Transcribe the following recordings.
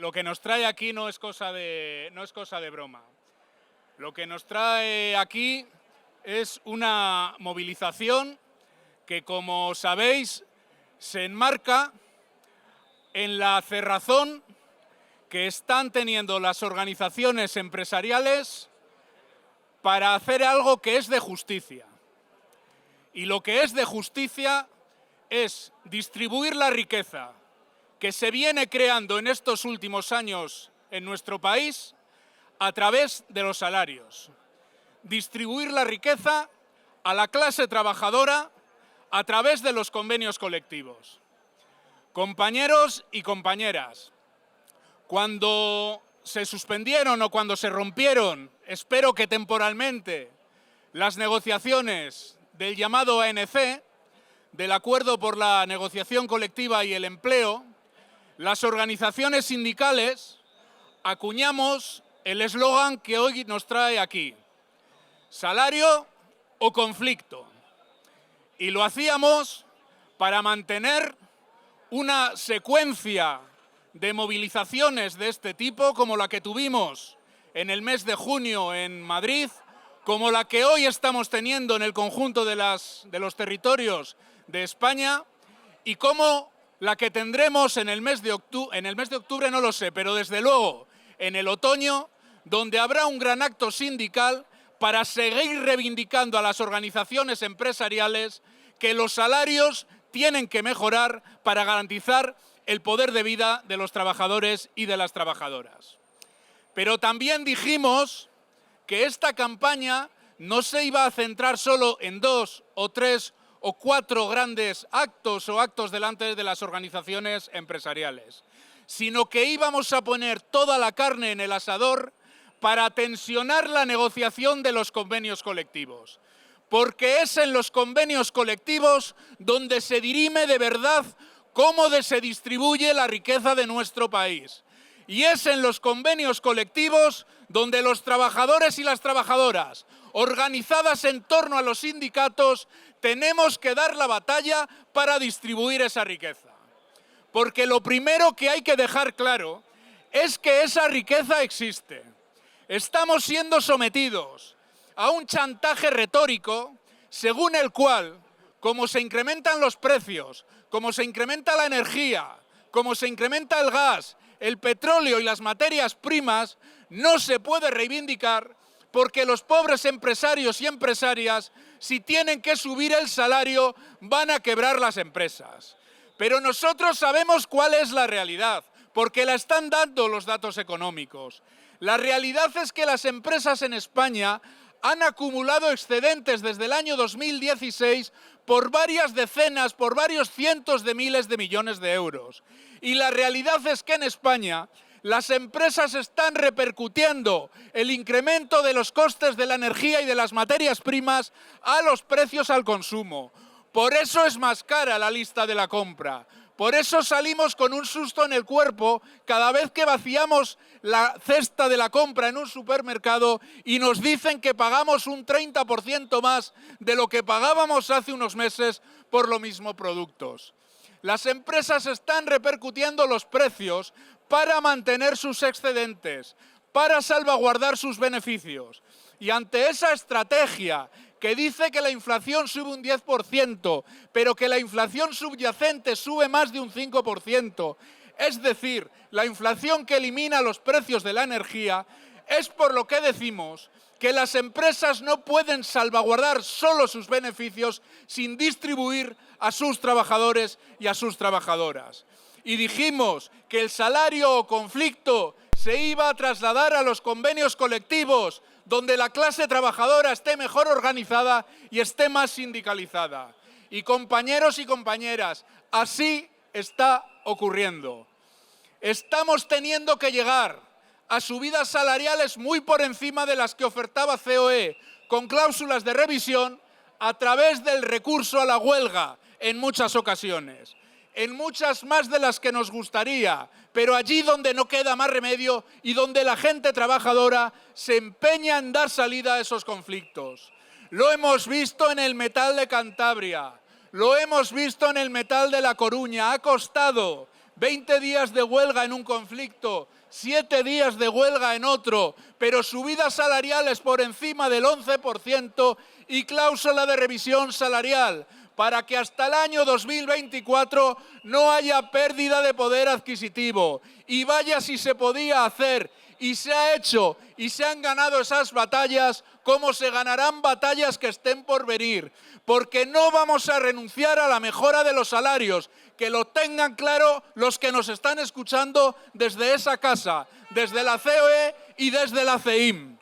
lo que nos trae aquí no es cosa de broma. Lo que nos trae aquí es una movilización que, como sabéis, se enmarca en la cerrazón que están teniendo las organizaciones empresariales para hacer algo que es de justicia. Y lo que es de justicia es distribuir la riqueza que se viene creando en estos últimos años en nuestro país a través de los salarios. Distribuir la riqueza a la clase trabajadora a través de los convenios colectivos. Compañeros y compañeras, cuando se suspendieron o cuando se rompieron, espero que temporalmente, las negociaciones del llamado ANC, del Acuerdo por la Negociación Colectiva y el Empleo, las organizaciones sindicales acuñamos el eslogan que hoy nos trae aquí: salario o conflicto. Y lo hacíamos para mantener una secuencia de movilizaciones de este tipo, como la que tuvimos en el mes de junio en Madrid, como la que hoy estamos teniendo en el conjunto de los territorios de España, y como la que tendremos en el mes de octubre, no lo sé, pero desde luego en el otoño, donde habrá un gran acto sindical para seguir reivindicando a las organizaciones empresariales que los salarios tienen que mejorar para garantizar el poder de vida de los trabajadores y de las trabajadoras. Pero también dijimos que esta campaña no se iba a centrar solo en 2 o 3 o 4 grandes actos o actos delante de las organizaciones empresariales, sino que íbamos a poner toda la carne en el asador para tensionar la negociación de los convenios colectivos. Porque es en los convenios colectivos donde se dirime de verdad cómo se distribuye la riqueza de nuestro país. Y es en los convenios colectivos donde los trabajadores y las trabajadoras, organizadas en torno a los sindicatos, tenemos que dar la batalla para distribuir esa riqueza. Porque lo primero que hay que dejar claro es que esa riqueza existe. Estamos siendo sometidos a un chantaje retórico según el cual, como se incrementan los precios, como se incrementa la energía, como se incrementa el gas, el petróleo y las materias primas, no se puede reivindicar porque los pobres empresarios y empresarias, si tienen que subir el salario, van a quebrar las empresas. Pero nosotros sabemos cuál es la realidad, porque la están dando los datos económicos. La realidad es que las empresas en España han acumulado excedentes desde el año 2016 por varias decenas, por varios cientos de miles de millones de euros. Y la realidad es que en España las empresas están repercutiendo el incremento de los costes de la energía y de las materias primas a los precios al consumo. Por eso es más cara la lista de la compra. Por eso salimos con un susto en el cuerpo cada vez que vaciamos la cesta de la compra en un supermercado y nos dicen que pagamos un 30% más de lo que pagábamos hace unos meses por los mismos productos. Las empresas están repercutiendo los precios para mantener sus excedentes, para salvaguardar sus beneficios. Y ante esa estrategia que dice que la inflación sube un 10%, pero que la inflación subyacente sube más de un 5%, es decir, la inflación que elimina los precios de la energía, es por lo que decimos que las empresas no pueden salvaguardar solo sus beneficios sin distribuir a sus trabajadores y a sus trabajadoras. Y dijimos que el salario o conflicto se iba a trasladar a los convenios colectivos, donde la clase trabajadora esté mejor organizada y esté más sindicalizada. Y compañeros y compañeras, así está ocurriendo. Estamos teniendo que llegar a subidas salariales muy por encima de las que ofertaba COE, con cláusulas de revisión, a través del recurso a la huelga en muchas ocasiones. En muchas más de las que nos gustaría, pero allí donde no queda más remedio y donde la gente trabajadora se empeña en dar salida a esos conflictos. Lo hemos visto en el metal de Cantabria, lo hemos visto en el metal de La Coruña. Ha costado 20 días de huelga en un conflicto, 7 días de huelga en otro, pero subidas salariales por encima del 11% y cláusula de revisión salarial, para que hasta el año 2024 no haya pérdida de poder adquisitivo. Y vaya si se podía hacer, y se ha hecho, y se han ganado esas batallas, como se ganarán batallas que estén por venir. Porque no vamos a renunciar a la mejora de los salarios, que lo tengan claro los que nos están escuchando desde esa casa, desde la COE y desde la CEIM.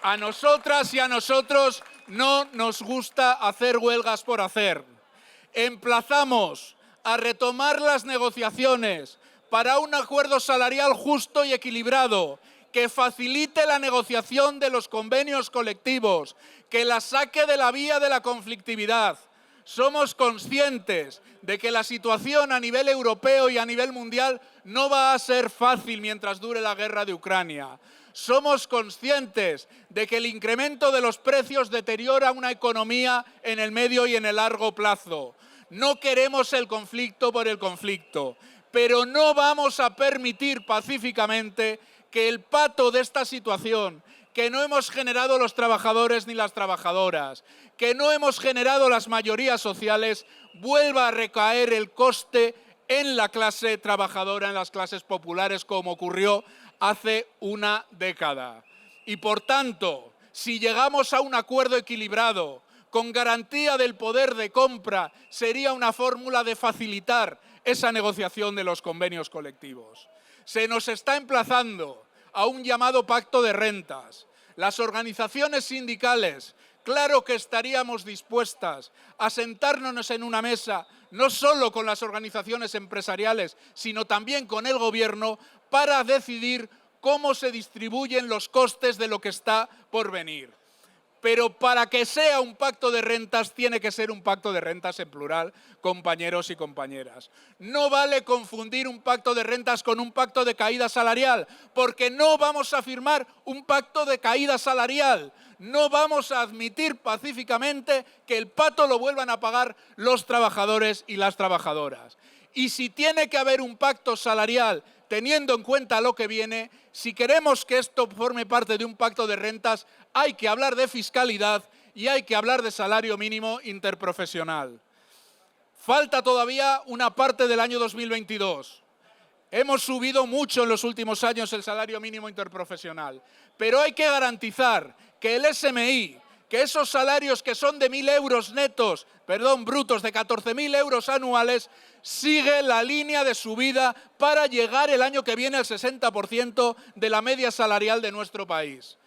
A nosotras y a nosotros no nos gusta hacer huelgas por hacer. Emplazamos a retomar las negociaciones para un acuerdo salarial justo y equilibrado, que facilite la negociación de los convenios colectivos, que la saque de la vía de la conflictividad. Somos conscientes de que la situación a nivel europeo y a nivel mundial no va a ser fácil mientras dure la guerra de Ucrania. Somos conscientes de que el incremento de los precios deteriora una economía en el medio y en el largo plazo. No queremos el conflicto por el conflicto, pero no vamos a permitir pacíficamente que el pato de esta situación, que no hemos generado los trabajadores ni las trabajadoras, que no hemos generado las mayorías sociales, vuelva a recaer el coste en la clase trabajadora, en las clases populares, como ocurrió hace una década. Y por tanto, si llegamos a un acuerdo equilibrado, con garantía del poder de compra, sería una fórmula de facilitar esa negociación de los convenios colectivos. Se nos está emplazando a un llamado pacto de rentas. Las organizaciones sindicales, claro que estaríamos dispuestas a sentarnos en una mesa, no solo con las organizaciones empresariales, sino también con el Gobierno, para decidir cómo se distribuyen los costes de lo que está por venir. Pero para que sea un pacto de rentas, tiene que ser un pacto de rentas en plural, compañeros y compañeras. No vale confundir un pacto de rentas con un pacto de caída salarial, porque no vamos a firmar un pacto de caída salarial. No vamos a admitir pacíficamente que el pato lo vuelvan a pagar los trabajadores y las trabajadoras. Y si tiene que haber un pacto salarial, teniendo en cuenta lo que viene, si queremos que esto forme parte de un pacto de rentas, hay que hablar de fiscalidad y hay que hablar de salario mínimo interprofesional. Falta todavía una parte del año 2022. Hemos subido mucho en los últimos años el salario mínimo interprofesional, pero hay que garantizar que el SMI, que esos salarios que son de 1.000 euros netos, brutos, de 14.000 euros anuales, sigue la línea de subida para llegar el año que viene al 60% de la media salarial de nuestro país.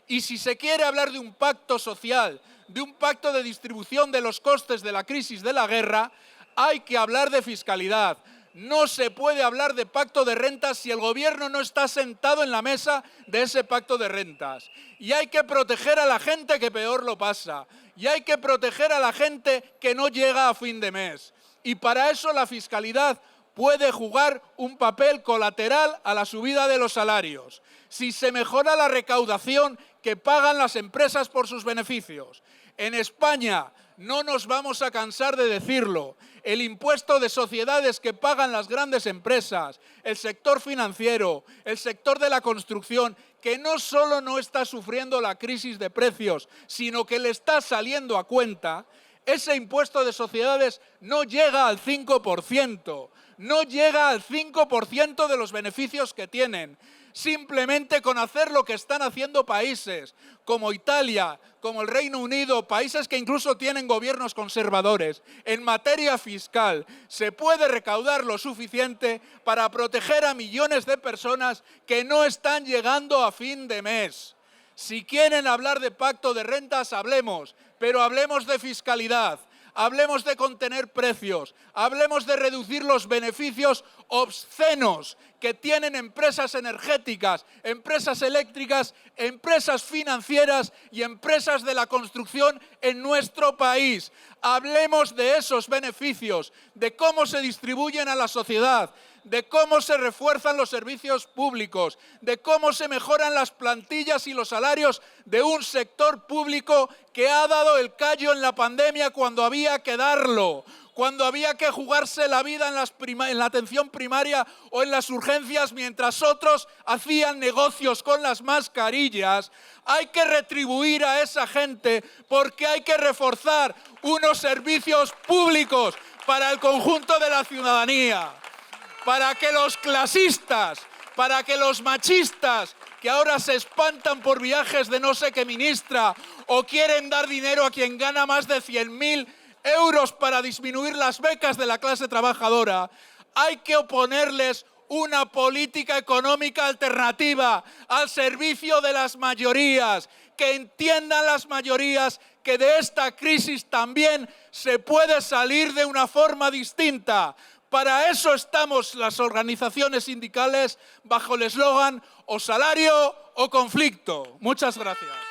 Y si se quiere hablar de un pacto social, de un pacto de distribución de los costes de la crisis de la guerra, hay que hablar de fiscalidad. No se puede hablar de pacto de rentas si el Gobierno no está sentado en la mesa de ese pacto de rentas. Y hay que proteger a la gente que peor lo pasa. Y hay que proteger a la gente que no llega a fin de mes. Y para eso la fiscalidad puede jugar un papel colateral a la subida de los salarios. Si se mejora la recaudación que pagan las empresas por sus beneficios. En España, no nos vamos a cansar de decirlo, el impuesto de sociedades que pagan las grandes empresas, el sector financiero, el sector de la construcción, que no solo no está sufriendo la crisis de precios, sino que le está saliendo a cuenta, ese impuesto de sociedades no llega al 5%, no llega al 5% de los beneficios que tienen. Simplemente con hacer lo que están haciendo países como Italia, como el Reino Unido, países que incluso tienen gobiernos conservadores, en materia fiscal, se puede recaudar lo suficiente para proteger a millones de personas que no están llegando a fin de mes. Si quieren hablar de pacto de rentas, hablemos, pero hablemos de fiscalidad. Hablemos de contener precios, hablemos de reducir los beneficios obscenos que tienen empresas energéticas, empresas eléctricas, empresas financieras y empresas de la construcción en nuestro país. Hablemos de esos beneficios, de cómo se distribuyen a la sociedad, de cómo se refuerzan los servicios públicos, de cómo se mejoran las plantillas y los salarios de un sector público que ha dado el callo en la pandemia cuando había que darlo, cuando había que jugarse la vida en la atención primaria o en las urgencias mientras otros hacían negocios con las mascarillas. Hay que retribuir a esa gente porque hay que reforzar unos servicios públicos para el conjunto de la ciudadanía, para que los clasistas, para que los machistas que ahora se espantan por viajes de no sé qué ministra o quieren dar dinero a quien gana más de 100.000 euros para disminuir las becas de la clase trabajadora, hay que oponerles una política económica alternativa al servicio de las mayorías, que entiendan las mayorías que de esta crisis también se puede salir de una forma distinta. Para eso estamos las organizaciones sindicales bajo el eslogan o salario o conflicto. Muchas gracias.